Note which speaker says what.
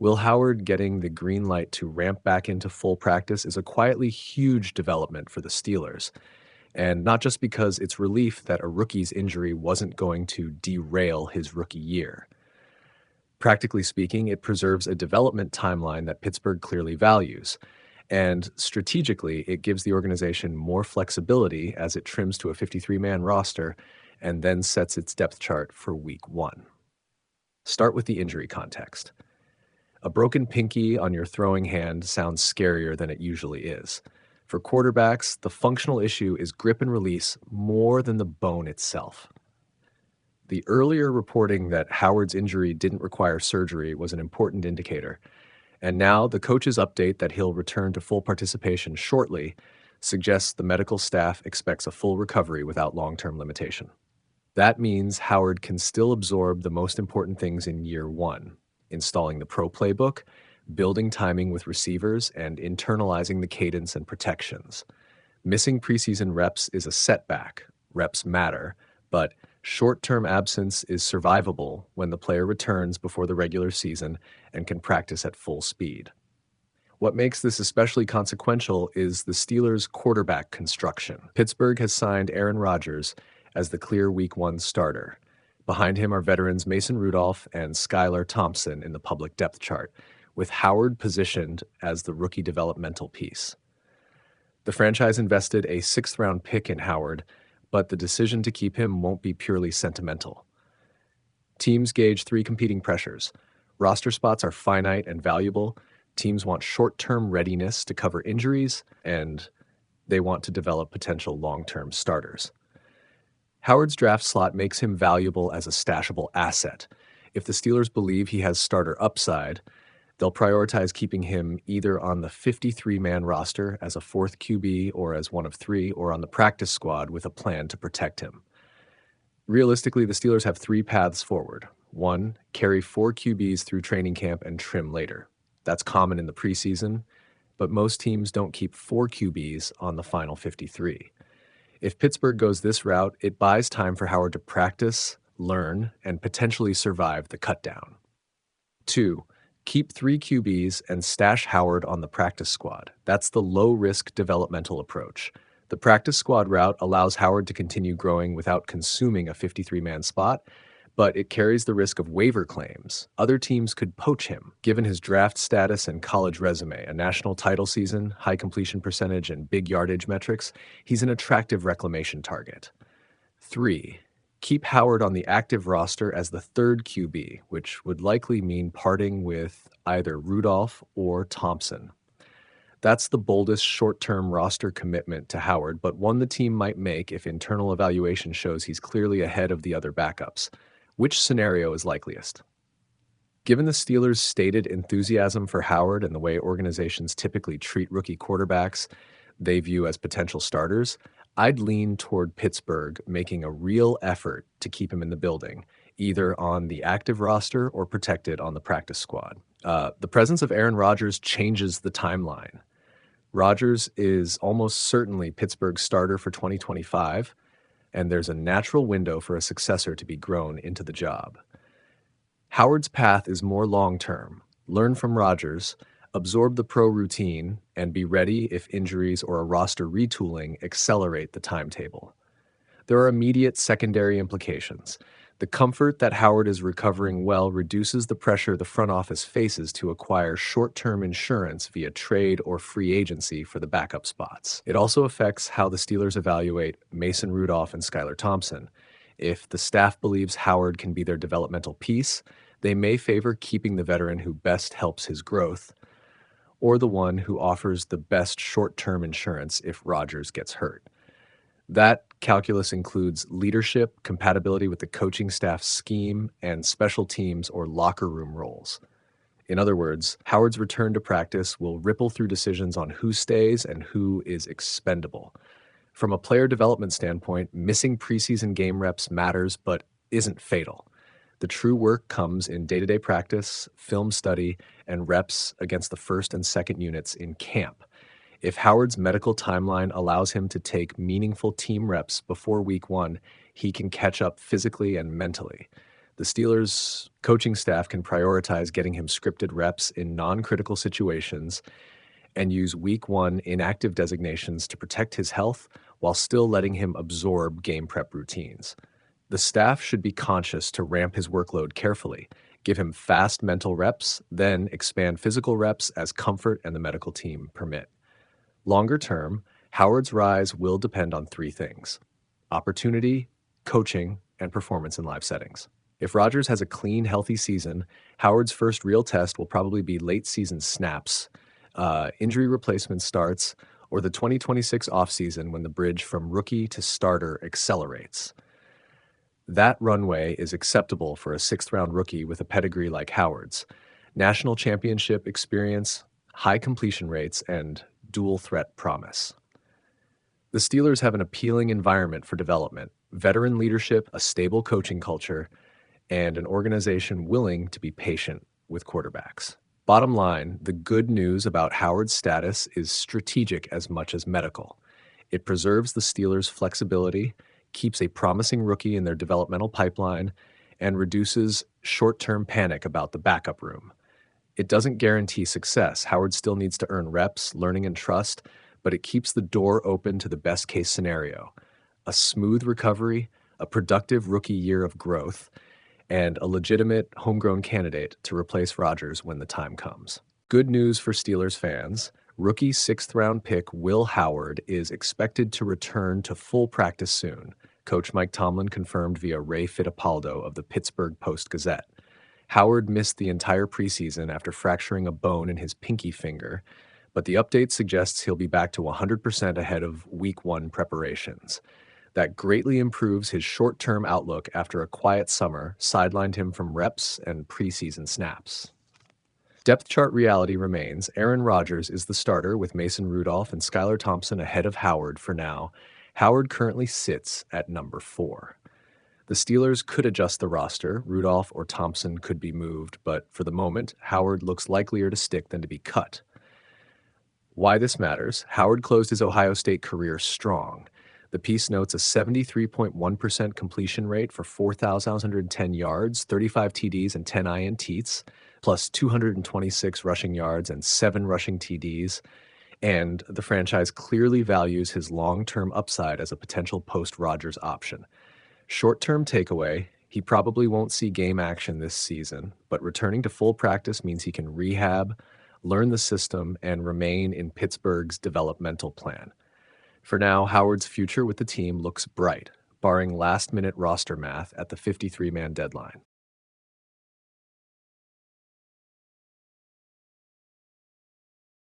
Speaker 1: Will Howard getting the green light to ramp back into full practice is a quietly huge development for the Steelers, and not just because it's relief that a rookie's injury wasn't going to derail his rookie year. Practically speaking, it preserves a development timeline that Pittsburgh clearly values, and strategically, it gives the organization more flexibility as it trims to a 53-man roster and then sets its depth chart for Week 1. Start with the injury context. A broken pinky on your throwing hand sounds scarier than it usually is. For quarterbacks, the functional issue is grip and release more than the bone itself. The earlier reporting that Howard's injury didn't require surgery was an important indicator, and now the coach's update that he'll return to full participation shortly suggests the medical staff expects a full recovery without long-term limitation. That means Howard can still absorb the most important things in year 1, installing the pro playbook, building timing with receivers, and internalizing the cadence and protections. Missing preseason reps is a setback. Reps matter, but short-term absence is survivable when the player returns before the regular season and can practice at full speed. What makes this especially consequential is the Steelers' quarterback construction. Pittsburgh has signed Aaron Rodgers as the clear Week 1 starter. Behind him are veterans Mason Rudolph and Skylar Thompson in the public depth chart, with Howard positioned as the rookie developmental piece. The franchise invested a 6th-round pick in Howard, but the decision to keep him won't be purely sentimental. Teams gauge 3 competing pressures. Roster spots are finite and valuable. Teams want short-term readiness to cover injuries, and they want to develop potential long-term starters. Howard's draft slot makes him valuable as a stashable asset. If the Steelers believe he has starter upside, they'll prioritize keeping him either on the 53-man roster as a 4th QB or as one of 3, or on the practice squad with a plan to protect him. Realistically, the Steelers have 3 paths forward. 1, carry 4 QBs through training camp and trim later. That's common in the preseason, but most teams don't keep 4 QBs on the final 53. If Pittsburgh goes this route, it buys time for Howard to practice, learn, and potentially survive the cutdown. 2, keep 3 QBs and stash Howard on the practice squad. That's the low-risk developmental approach. The practice squad route allows Howard to continue growing without consuming a 53-man spot, but it carries the risk of waiver claims. Other teams could poach him. Given his draft status and college resume, a national title season, high completion percentage, and big yardage metrics, he's an attractive reclamation target. 3, keep Howard on the active roster as the 3rd QB, which would likely mean parting with either Rudolph or Thompson. That's the boldest short-term roster commitment to Howard, but one the team might make if internal evaluation shows he's clearly ahead of the other backups. Which scenario is likeliest? Given the Steelers' stated enthusiasm for Howard and the way organizations typically treat rookie quarterbacks they view as potential starters, I'd lean toward Pittsburgh making a real effort to keep him in the building, either on the active roster or protected on the practice squad. The presence of Aaron Rodgers changes the timeline. Rodgers is almost certainly Pittsburgh's starter for 2025, and there's a natural window for a successor to be grown into the job. Howard's path is more long-term. Learn from Rodgers, absorb the pro routine, and be ready if injuries or a roster retooling accelerate the timetable. There are immediate secondary implications. The comfort that Howard is recovering well reduces the pressure the front office faces to acquire short-term insurance via trade or free agency for the backup spots. It also affects how the Steelers evaluate Mason Rudolph and Skylar Thompson. If the staff believes Howard can be their developmental piece, they may favor keeping the veteran who best helps his growth, or the one who offers the best short-term insurance if Rodgers gets hurt. That calculus includes leadership, compatibility with the coaching staff's scheme, and special teams or locker room roles. In other words, Howard's return to practice will ripple through decisions on who stays and who is expendable. From a player development standpoint, missing preseason game reps matters but isn't fatal. The true work comes in day-to-day practice, film study, and reps against the first and second units in camp. If Howard's medical timeline allows him to take meaningful team reps before Week 1, he can catch up physically and mentally. The Steelers' coaching staff can prioritize getting him scripted reps in non-critical situations and use week one inactive designations to protect his health while still letting him absorb game prep routines. The staff should be conscious to ramp his workload carefully, give him fast mental reps, then expand physical reps as comfort and the medical team permit. Longer term, Howard's rise will depend on three things: opportunity, coaching, and performance in live settings. If Rodgers has a clean, healthy season, Howard's first real test will probably be late season snaps, injury replacement starts, or the 2026 offseason when the bridge from rookie to starter accelerates. That runway is acceptable for a sixth-round rookie with a pedigree like Howard's. National championship experience, high completion rates, and dual-threat promise. The Steelers have an appealing environment for development, veteran leadership, a stable coaching culture, and an organization willing to be patient with quarterbacks. Bottom line, the good news about Howard's status is strategic as much as medical. It preserves the Steelers' flexibility, keeps a promising rookie in their developmental pipeline, and reduces short-term panic about the backup room. It doesn't guarantee success. Howard still needs to earn reps, learning, and trust, but it keeps the door open to the best-case scenario: a smooth recovery, a productive rookie year of growth, and a legitimate homegrown candidate to replace Rodgers when the time comes. Good news for Steelers fans: rookie sixth-round pick Will Howard is expected to return to full practice soon, Coach Mike Tomlin confirmed via Ray Fittipaldo of the Pittsburgh Post-Gazette. Howard missed the entire preseason after fracturing a bone in his pinky finger, but the update suggests he'll be back to 100% ahead of Week 1 preparations. That greatly improves his short-term outlook after a quiet summer sidelined him from reps and preseason snaps. Depth chart reality remains. Aaron Rodgers is the starter with Mason Rudolph and Skylar Thompson ahead of Howard for now. Howard currently sits at number 4. The Steelers could adjust the roster. Rudolph or Thompson could be moved, but for the moment, Howard looks likelier to stick than to be cut. Why this matters: Howard closed his Ohio State career strong. The piece notes a 73.1% completion rate for 4,110 yards, 35 TDs, and 10 INTs, plus 226 rushing yards and 7 rushing TDs, and the franchise clearly values his long-term upside as a potential post-Rodgers option. Short-term takeaway: he probably won't see game action this season, but returning to full practice means he can rehab, learn the system, and remain in Pittsburgh's developmental plan. For now, Howard's future with the team looks bright, barring last-minute roster math at the 53-man deadline.